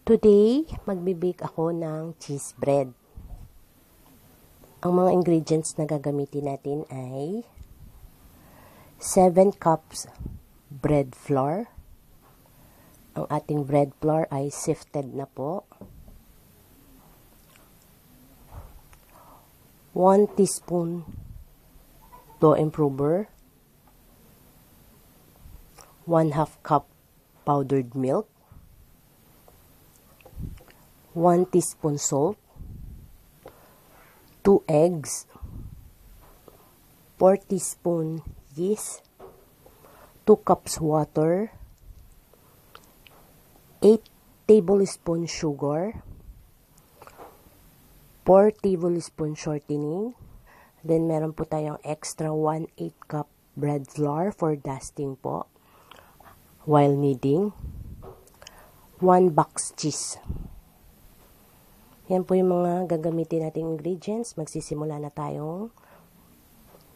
Today, magbibake ako ng cheese bread. Ang mga ingredients na gagamitin natin ay 7 cups bread flour. Ang ating bread flour ay sifted na po. 1 teaspoon dough improver. 1/2 cup powdered milk. 1 teaspoon salt. 2 eggs. 4 teaspoon yeast. 2 cups water. 8 tablespoon sugar. 4 tablespoon shortening. Then, meron po tayong extra 1/8 cup bread flour for dusting po while kneading. 1 box cheese. Yan po yung mga gagamitin nating ingredients. Magsisimula na tayong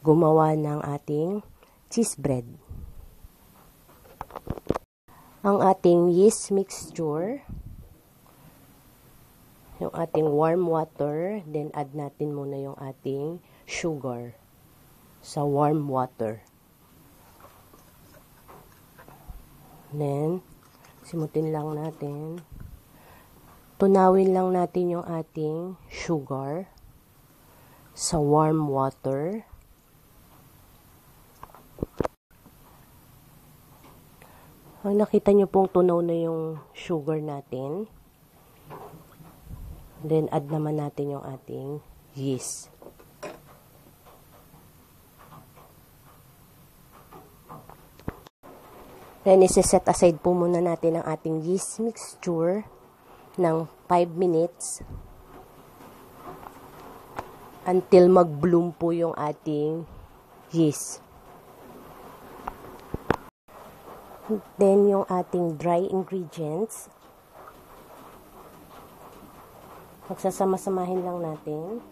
gumawa ng ating cheese bread. Ang ating yeast mixture, yung ating warm water, then add natin muna yung ating sugar sa warm water. Then, simutin lang natin. Tunawin lang natin yung ating sugar sa warm water. Pag nakita nyo pong tunaw na yung sugar natin, then add naman natin yung ating yeast. Then, isi-set aside po muna natin ang ating yeast mixture ng 5 minutes until mag-bloom po yung ating yeast. Then, yung ating dry ingredients, magsasama-samahin lang natin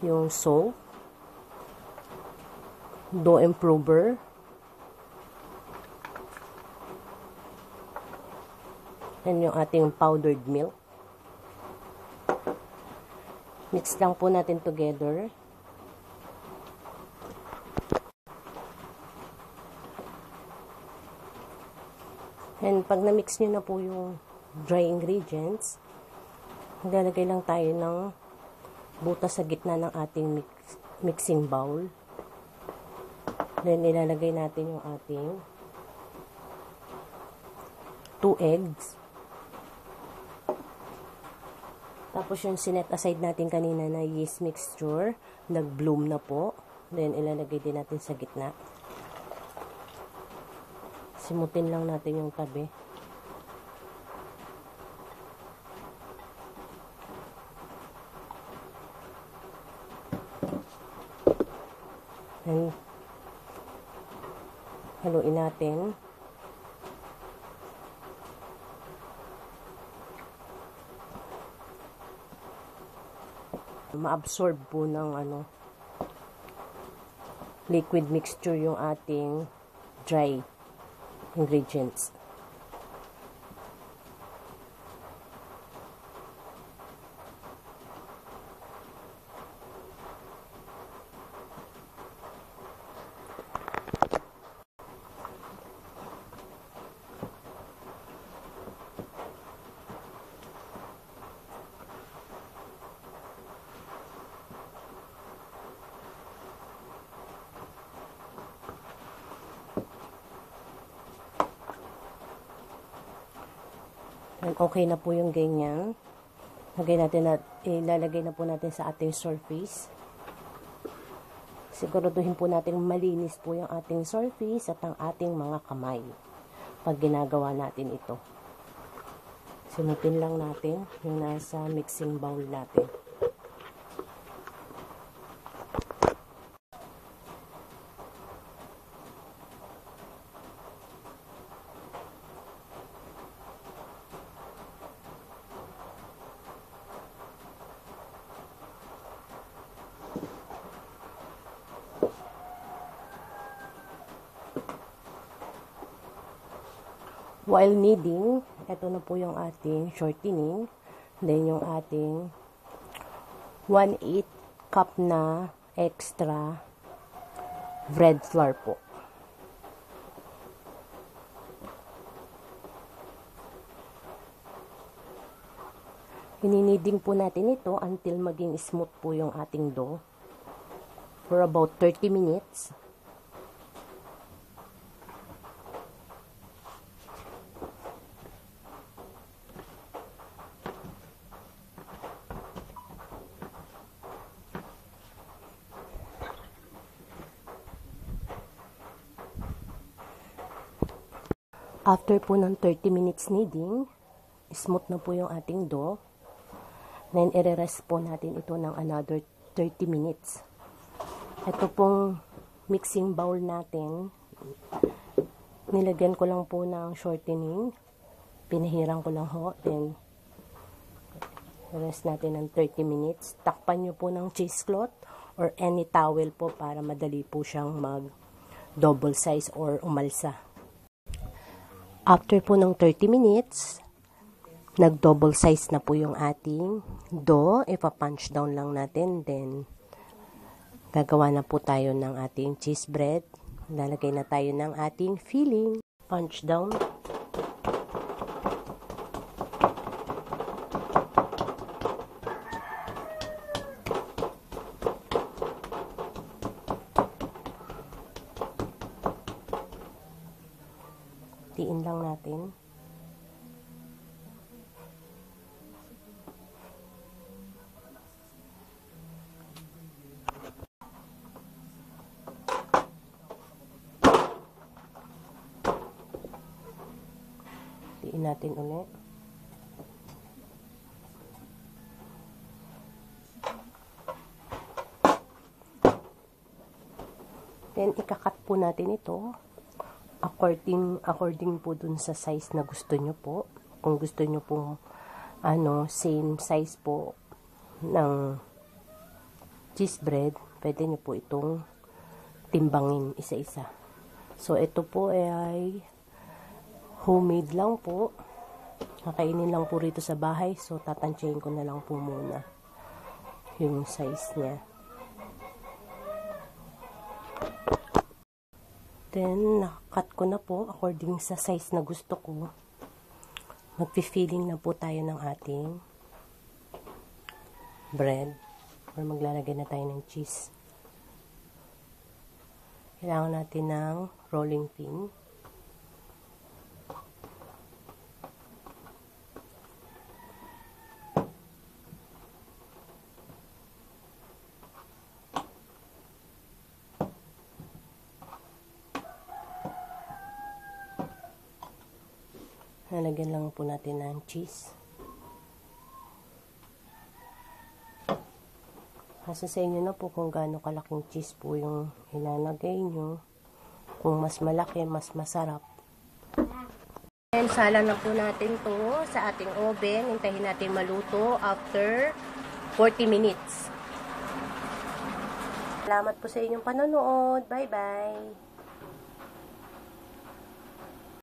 yung salt, dough improver, and yung ating powdered milk. Mix lang po natin together. And pag na-mix nyo na po yung dry ingredients, maglalagay lang tayo ng butas sa gitna ng ating mixing bowl. Then, ilalagay natin yung ating 2 eggs. Tapos yung sinet aside natin kanina na yeast mixture, nag-bloom na po. Then, ilalagay din natin sa gitna. Simutin lang natin yung tabi. Then, haluin natin. Ma-absorb po ng liquid mixture yung ating dry ingredients. And okay na po yung ganyan. Ilalagay na po natin sa ating surface. Siguraduhin po natin malinis po yung ating surface at ang ating mga kamay pag ginagawa natin ito. Simutin lang natin yung nasa mixing bowl natin. While kneading, ito na po yung ating shortening. Then, yung ating 1/8 cup na extra bread flour po. Hininiding po natin ito until maging smooth po yung ating dough for about 30 minutes. After po ng 30 minutes kneading, smooth na po yung ating dough. Then, i-rest po natin ito ng another 30 minutes. Ito pong mixing bowl natin, nilagyan ko lang po ng shortening. Pinahirang ko lang ho. Then, rest natin ng 30 minutes. Takpan nyo po ng cheesecloth or any towel po para madali po siyang mag-double size or umalsa. After po ng 30 minutes, nag-double size na po yung ating dough. Ipa-punch down lang natin. Then, gagawa na po tayo ng ating cheese bread. Lalagay na tayo ng ating filling. Punch down. Tiin lang natin. Tiin natin ulit. Then, ikakat po natin ito according po dun sa size na gusto nyo po. Kung gusto nyo pong same size po ng cheese bread, pwede nyo po itong timbangin isa-isa. So, ito po ay homemade lang po. Kakainin lang po rito sa bahay. So, tatansyahin ko na lang po muna yung size niya. Then, nakakat ko na po according sa size na gusto ko. Magpi-filling na po tayo ng ating bread. Or maglalagay na tayo ng cheese. Kailangan natin ng rolling pin. Nalagyan lang po natin ng cheese. Nasa sa inyo na po kung gaano kalaking cheese po yung ilalagay nyo. Kung mas malaki, mas masarap. And sala na po natin to sa ating oven. Hintayin natin maluto after 40 minutes. Salamat po sa inyong panonood. Bye-bye!